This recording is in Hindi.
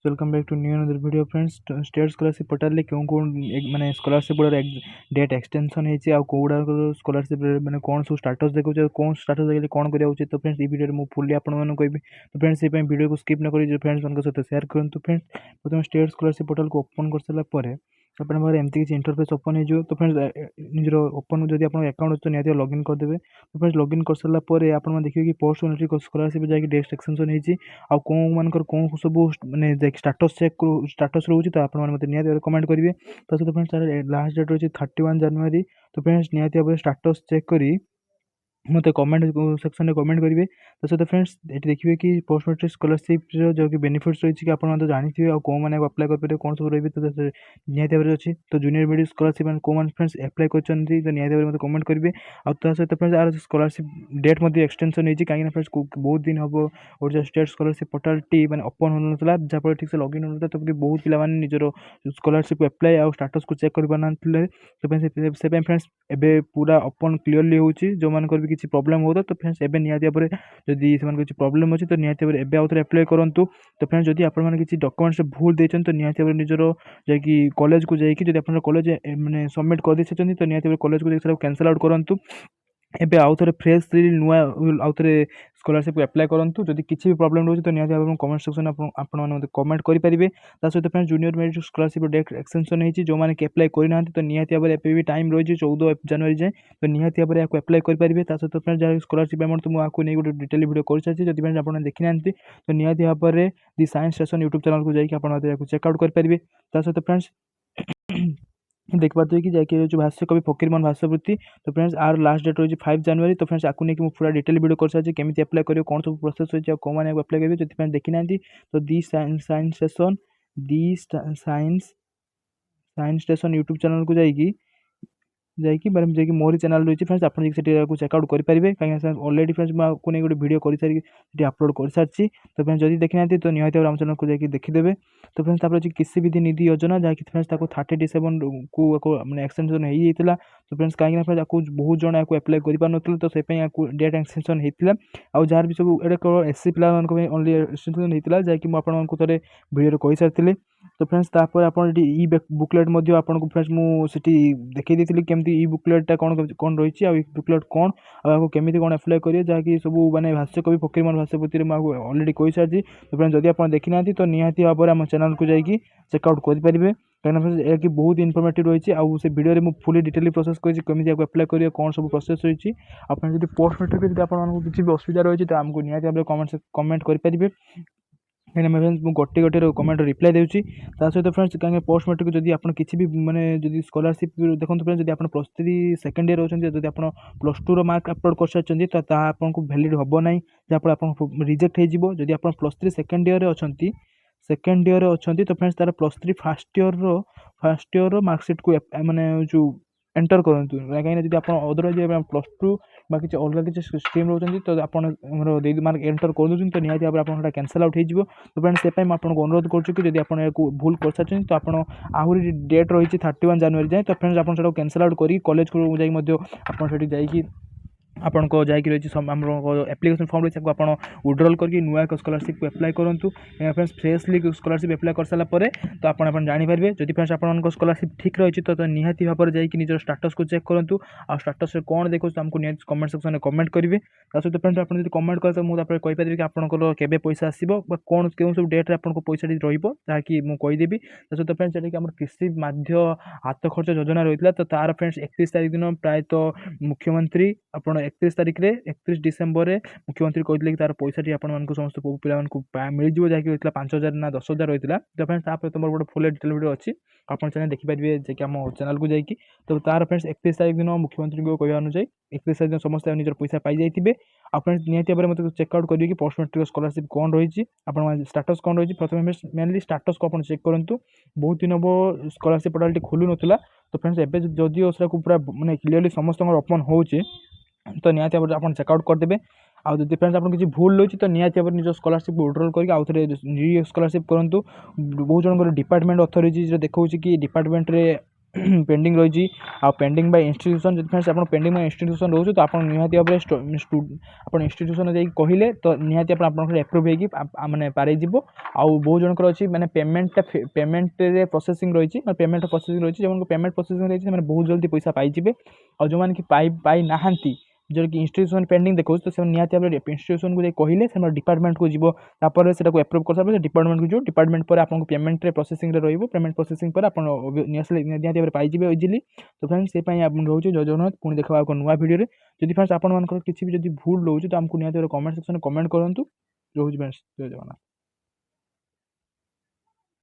Welcome back to new another video friends. State scholarship portal कौन कौन माने स्कॉलरशिप गुड़ा डेट एक्सटेंशन होती है कौड़ा स्कॉलरशिप माने कौन सब स्टाटस देखो कौन स्टाटस देखिए कौन करा उचित। तो फ्रेंड्स ये वीडियो मुझे फुल्ली आपको कहबी। तो फ्रेंड्स ये वीडियो को स्किप न करी फ्रेंड्स सहित शेयर करूँ। फ्रेंड्स प्रथम स्टेट स्कॉलरशिप पोर्टल को ओपन कर सारापर आपंकर एमती किसी इंटरफेस ओपन हो। तो फ्रेंड्स निजर ओपन जब आप अकाउंट अच्छे निहत लॉगिन करदे। तो फ्रेंड्स लॉगिन कर सारापर आप देखिए कि पोस्ट मैट्रिक स्कॉलरशिप जाकि डेट एक्सटेंशन होती कौन मानकर कौन सब मैंने स्टाटस चेक स्टाटस रोचे। तो आप निहत कमेंट करेंगे। तो सहित फ्रेंड्स लास्ट डेट रही 31 जनवरी। तो फ्रेंड्स निहत भाव स्टाटस चेक करी मत कमेंट सेक्शन में कमेंट करेंगे। तो सहित फ्रेंड्स ये देखिए कि पोस्ट मैट्रिक स्कॉलरशिप जो कि बेनिफिट्स रही है कि आप जानते हैं कौन मैंने अप्लाई कर कौन सब रही। तो निहत भाव अच्छी। तो जूनियर मिडिल स्कॉलरशिप कौन फ्रेंड्स अप्लाई कर तो निहत भाव मतलब कमेंट करेंगे। आ सहित friends are scholarship date extension होती कहीं फ्रेंड्स बहुत दिन हम ओडिशा स्टेट स्कॉलरशिप पोर्टल टी मैंने ओपन हो ना जहाँफल ठीक से लॉगिन होता। तो बहुत पिला निजर स्कॉलरशिप अप्लाई आ स्टाटस को चेक कर पाना। तो फ्रेंड्स एबे पूरा ओपन क्लीयरली होची जो मान भी किसी प्रॉब्लम होता। तो फ्रेंड्स एबे निहाती भाବରେ जदि से किसी प्रॉब्लम अच्छी तो निहाती भाବରେ एबे आउथरे अप्लाई करंतु। तो फ्रेंड्स जदि आपण माने किसी डॉक्यूमेंट्स भूल देछन तो निहाती भाବରେ निजर जाकि कॉलेज को जाइए जदि आपण कॉलेज माने सबमिट कर देछन तो निहाती भाବରେ कॉलेज को जाइए कैंसल आउट करंतु। एबे आउ थे फ्रेश नुआ आउ थे स्कॉलरशिप अप्लाई करूँ। जदि किसी भी प्रॉब्लम रोचे तो निहत भाव कमेंट सेक्शन आप कमेंट करेंगे। सहित friends junior merit scholarship date extension होती जो मैंने अप्लाई करना। तो निहत भाव में भी टाइम रही 14 जनवरी जाए। तो निहत भाव में आपको अप्लाई करेंगे। सहित फ्रेंड्स जहाँ स्कॉलरशिप अमाउंट तो मुझे नहीं गोटे डिटेल वीडियो कर सारी। जब फ्रेंड्स आप देखी ना तो निहत भाव में दि साइंस स्टेशन यूट्यूब चैनल को जाकर चेकआउट करेंगे। सहित फ्रेंड्स देख पाते कि जैसे जो भाष्य कवि फकीरमोहन भाष्यवृत्ति। तो फ्रेंड्स आर लास्ट डेट रही 5 जनवरी। तो फ्रेंड्स आपको नहीं पूरा डिटेल वीडियो कर सारी केमी अप्लाई करेंगे कौन सब प्रोसेस होती है कौन मैंने अप्लाई करेंगे। जो फ्रेंड्स देखी ना तो दी साइंस स्टेशन दी साइंस स्टेशन यूट्यूब चैनल को जाइए मैडम जी मोरी चैनल रही है। फ्रेंड्स आप चेकआउट करेंगे कहीं ऑलरेडी फ्रेंड्स आपको नहीं गोटे वीडियो कर सारी अपलोड कर सारी। तो फ्रेंड्स जब देखी ना तो निहत भाव चैनल को जाकि देखीदेवे। तो फ्रेंड्स अच्छी कृषि विधि निधि योजना जहाँकि फ्रेंड्स 30/7 को मैंने एक्सटेंशन होता। तो फ्रेंड्स कहीं फ्रेंड्स आपको बहुत जन आपको अप्लाई कर तो से डेट एक्सटेंशन होता। आउ जार भी सब ये केवल एससी पिला ओनली एक्सटेंशन होता जहाँकि मुझे थे वीडियो कही सारी। तो फ्रेंड्स तापर आप ई बुकलेट आपको फ्रेंड्स मुझे देखी दी केमती ई बुकलेटा कौन रही है बुकलेट कौन आपको केमी कौन अप्लाई करेंगे जहाँकि सब मैंने भाष्य कवि फकीरमोहन भाष्यवृत्ति मुझे ऑलरेडी कही सारी। तो फ्रेंड्स जब आप देखी ना तो निहत भाव में आम चैनल को जाकि चेकआउट करेंगे कहीं फ्रेंड्स ये बहुत इनफॉर्मेटिव रही है। आउ से वीडियो में फुली डिटेल प्रोसेस करेंगे केमी आपको अप्लाई करेंगे कौन सब प्रोसेस रही है। आप पोस्ट मैट्रिक जब आपको किसी भी असुविधा रही है तो आमको निहत भाव में कमेंट करेंगे कहीं फ्रेंड्स मुझे गोटे गोटे कमेंट रिप्लाई दूसरी। सहित फ्रेंड्स कहीं पोस्ट मैट्रिक जब आप किसी भी माने जब स्कॉलरशिप देखो फ्रेंड्स जब आप +3 सेकेंड ईयर होती जब आप +2 मार्क अपलोड कर सारी तो आपको वैलिड हम ना जहाँफल आप रिजेक्ट हो। जब आप +3 सेकेंड ईयर अच्छा तो फ्रेंड्स तार +3 फर्स्ट ईयर मार्कसीट को माने जो एंटर करूँ कहीं जब आप अदरवाइज +2 बा किसी अलग किसी स्ट्रीम रोचे तो आप मार्क एंटर कर दूसरी तो निहत भाव में कैंसल आउट हो। तो फ्रेंड्स से आपको अनुरोध करूँ कि आप भूल कर सारी तो आप आहरी डेट रही 31 जनवरी जाए। तो फ्रेंड्स आप कैंसल आउट करी कॉलेज को जाकि आपन को जाकि रही एप्लिकेशन फॉर्म रही है आप विड्रॉल करके नुआ एक स्कॉलरशिप को अप्लाई करूँ। फ्रेंड्स फ्रेशली स्कॉलरशिप अप्लाई कर सारापर तो आप जानीपारे जब फ्रेंड्स आप स्कॉलरशिप ठीक रही तो निहत भाव में जाकि निजर स्टाटस को चेक करूँ आ स्टाटस कौन देखो तो आमको निहत कमेंट सेक्शन में कमेंट करेंगे। सहित फ्रेंड्स आप कमेंट करें तो मुझे कहीपर कि आपंकर केवे पैसा आसो कौन क्यों सब डेट्रे आपको पैसा रही मुझेदेवी। सहित फ्रेंड्स ये कृषि माध्य हाथ खर्च योजना रही है। तो तार फ्रेंड्स 31 तारीख दिन प्रायतः मुख्यमंत्री आप 31 तारीख में 31 डिसेम्बर में मुख्यमंत्री कहते कि तार पैसाटी आपको समस्त पे मिल जाए 5,000 ना 10,000 रही है। तो फ्रेंड्स तुम गोटे फुल डिटेल वीडियो अच्छी आप चैनल देखिपारे जैसे आम चैनल को जाकि। तो तार फ्रेंड्स 31 तारीख दिन मुख्यमंत्री को कह अनुसार 31 तारीख दिन समस्त निजर पैसा पाई जाइए। आप फ्रेंड्स निहत भाव में मतलब चेकआउट करेंगे कि पोस्ट मैट्रिक स्कॉलरशिप कौन रही है स्टाटस कौन रही है। प्रथम मेनली स्टाटस को आप चेक करूँ बहुत दिन हम स्कॉलरशिप पोर्टल खोलू ना। तो फ्रेंड्स एवं जदिव उसको पूरा मैंने क्लीयरली समस्त ओपन हो तो निहत भाव आप चेकआउट करदे। आउ जब फ्रेंड्स आप किसी भूल रही तो निहत भाव निज स्कॉलरशिप विड्रॉल करके आउ थे स्कॉलरशिप करूँ। बहुत जन डिपार्टमेंट अथॉरिटी देखा कि डिपार्टमेंट पेंडिंग रही पेंडिंग बाय इंस्टीट्यूशन जब फ्रेंड्स आप पेंडिंग बाय इंस्टीट्यूशन रोचे तो आप निहाती भाव आप इंस्टीट्यूशन जाइए कहले तो निहाती आप एप्रूव होगी माने पारे जीवो आउ बहुत जनकर अच्छी माने पेमेंट प्रोसेसिंग रही पेमेंट प्रोसेसिंग रही जो पेमेंट प्रोसेसिंग रही बहुत जल्दी पैसा पाइबे और जो मैंने पाई नहांती जो कि इंस्टीट्यूशन पेंडिंग देखो तो निहाती भाव इंस्टीट्यूशन को कहले से डिपार्टमेंट को जीव तापर से एप्रूव कर सारे डिपार्टमेंट को जो डिपार्टमेंट पर आपको पेमेंट प्रोसेसिंग रही पेमेंट प्रोसेसिंग पर आप निहाती भाव पाइबे इजिली तो फ्रेंड्स से रोचे जय जगन्नाथ पुणी देखा नुआ भिडियो जदि फ्रेंड्स आपंकर किसी भी भूल रोचे तो आमको निहाती कमेंट सेक्शन कमेंट करूँ रोज फ्रेंड्स जय जगन्नाथ।